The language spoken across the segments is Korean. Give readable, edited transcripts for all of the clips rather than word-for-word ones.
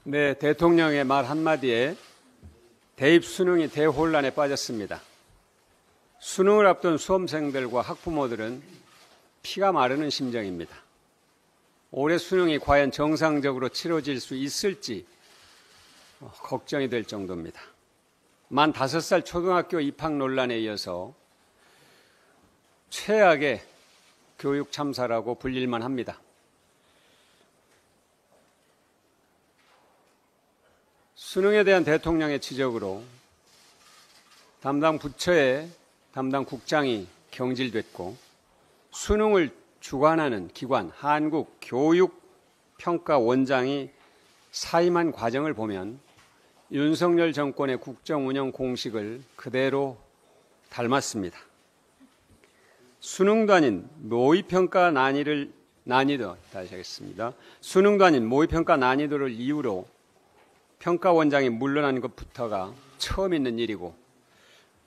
네, 대통령의 말 한마디에 대입 수능이 대혼란에 빠졌습니다. 수능을 앞둔 수험생들과 학부모들은 피가 마르는 심정입니다. 올해 수능이 과연 정상적으로 치러질 수 있을지 걱정이 될 정도입니다. 만 5살 초등학교 입학 논란에 이어서 최악의 교육 참사라고 불릴만 합니다. 수능에 대한 대통령의 지적으로 담당 부처의 담당 국장이 경질됐고 수능을 주관하는 기관 한국교육평가원장이 사임한 과정을 보면 윤석열 정권의 국정운영 공식을 그대로 닮았습니다. 수능도 아닌 모의평가 수능도 아닌 모의평가 난이도를 이유로 평가원장이 물러난 것부터가 처음 있는 일이고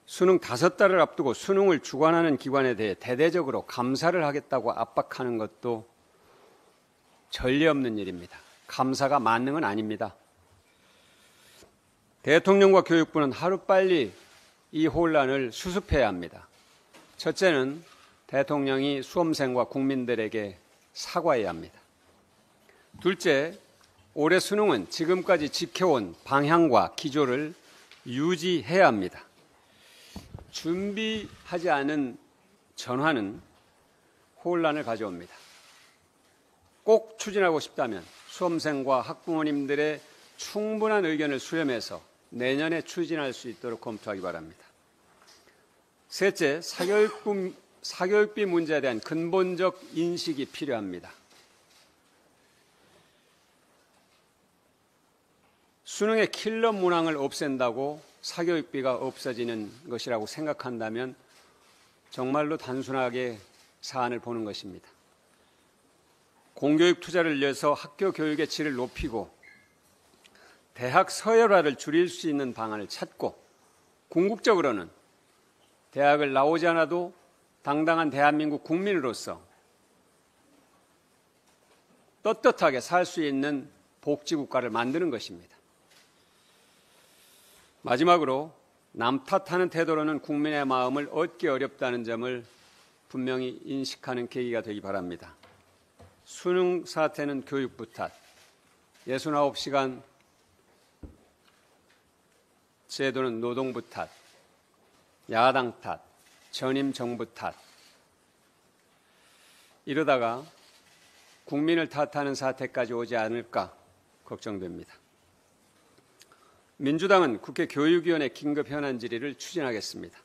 수능 5달을 앞두고 수능을 주관하는 기관에 대해 대대적으로 감사를 하겠다고 압박하는 것도 전례 없는 일입니다. 감사가 만능은 아닙니다. 대통령과 교육부는 하루빨리 이 혼란을 수습해야 합니다. 첫째는 대통령이 수험생과 국민들에게 사과해야 합니다. 둘째, 올해 수능은 지금까지 지켜온 방향과 기조를 유지해야 합니다. 준비하지 않은 전환은 혼란을 가져옵니다. 꼭 추진하고 싶다면 수험생과 학부모님들의 충분한 의견을 수렴해서 내년에 추진할 수 있도록 검토하기 바랍니다. 셋째, 사교육비 문제에 대한 근본적 인식이 필요합니다. 수능의 킬러 문항을 없앤다고 사교육비가 없어지는 것이라고 생각한다면 정말로 단순하게 사안을 보는 것입니다. 공교육 투자를 위해서 학교 교육의 질을 높이고 대학 서열화를 줄일 수 있는 방안을 찾고 궁극적으로는 대학을 나오지 않아도 당당한 대한민국 국민으로서 떳떳하게 살 수 있는 복지국가를 만드는 것입니다. 마지막으로 남 탓하는 태도로는 국민의 마음을 얻기 어렵다는 점을 분명히 인식하는 계기가 되기 바랍니다. 수능 사태는 교육부 탓, 69시간 제도는 노동부 탓, 야당 탓, 전임 정부 탓. 이러다가 국민을 탓하는 사태까지 오지 않을까 걱정됩니다. 민주당은 국회 교육위원회 긴급 현안 질의를 추진하겠습니다.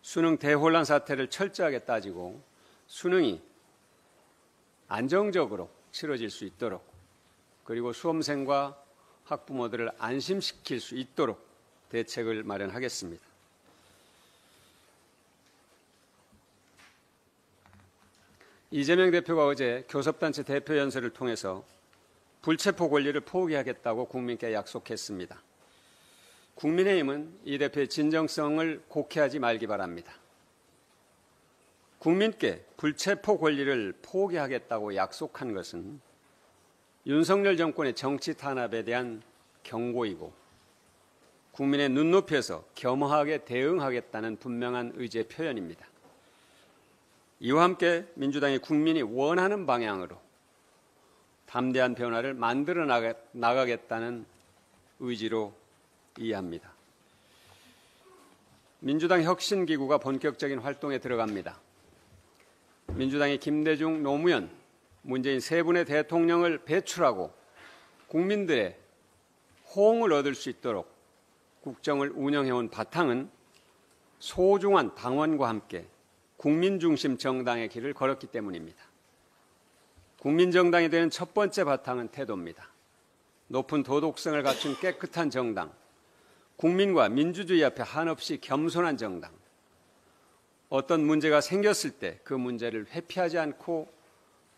수능 대혼란 사태를 철저하게 따지고 수능이 안정적으로 치러질 수 있도록 그리고 수험생과 학부모들을 안심시킬 수 있도록 대책을 마련하겠습니다. 이재명 대표가 어제 교섭단체 대표 연설을 통해서 불체포 권리를 포기하겠다고 국민께 약속했습니다. 국민의힘은 이 대표의 진정성을 곡해하지 말기 바랍니다. 국민께 불체포 권리를 포기하겠다고 약속한 것은 윤석열 정권의 정치 탄압에 대한 경고이고 국민의 눈높이에서 겸허하게 대응하겠다는 분명한 의지의 표현입니다. 이와 함께 민주당이 국민이 원하는 방향으로 담대한 변화를 만들어 나가겠다는 의지로 이해합니다. 민주당 혁신기구가 본격적인 활동에 들어갑니다. 민주당이 김대중, 노무현, 문재인 세 분의 대통령을 배출하고 국민들의 호응을 얻을 수 있도록 국정을 운영해온 바탕은 소중한 당원과 함께 국민중심 정당의 길을 걸었기 때문입니다. 국민정당이 되는 첫 번째 바탕은 태도입니다. 높은 도덕성을 갖춘 깨끗한 정당, 국민과 민주주의 앞에 한없이 겸손한 정당, 어떤 문제가 생겼을 때 그 문제를 회피하지 않고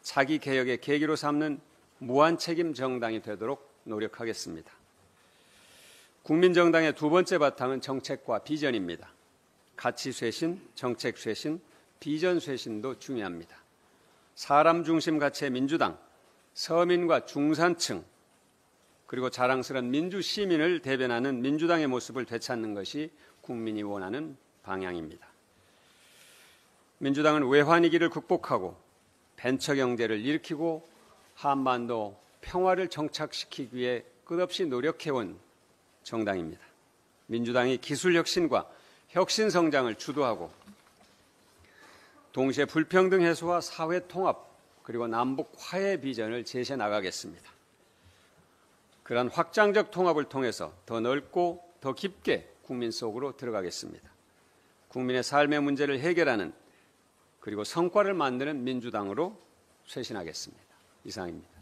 자기 개혁의 계기로 삼는 무한책임 정당이 되도록 노력하겠습니다. 국민정당의 두 번째 바탕은 정책과 비전입니다. 가치 쇄신, 정책 쇄신, 비전 쇄신도 중요합니다. 사람 중심 가치의 민주당, 서민과 중산층, 그리고 자랑스러운 민주 시민을 대변하는 민주당의 모습을 되찾는 것이 국민이 원하는 방향입니다. 민주당은 외환위기를 극복하고 벤처 경제를 일으키고 한반도 평화를 정착시키기 위해 끝없이 노력해온 정당입니다. 민주당이 기술 혁신과 혁신 성장을 주도하고 동시에 불평등 해소와 사회 통합 그리고 남북 화해 비전을 제시해 나가겠습니다. 그러한 확장적 통합을 통해서 더 넓고 더 깊게 국민 속으로 들어가겠습니다. 국민의 삶의 문제를 해결하는 그리고 성과를 만드는 민주당으로 쇄신하겠습니다. 이상입니다.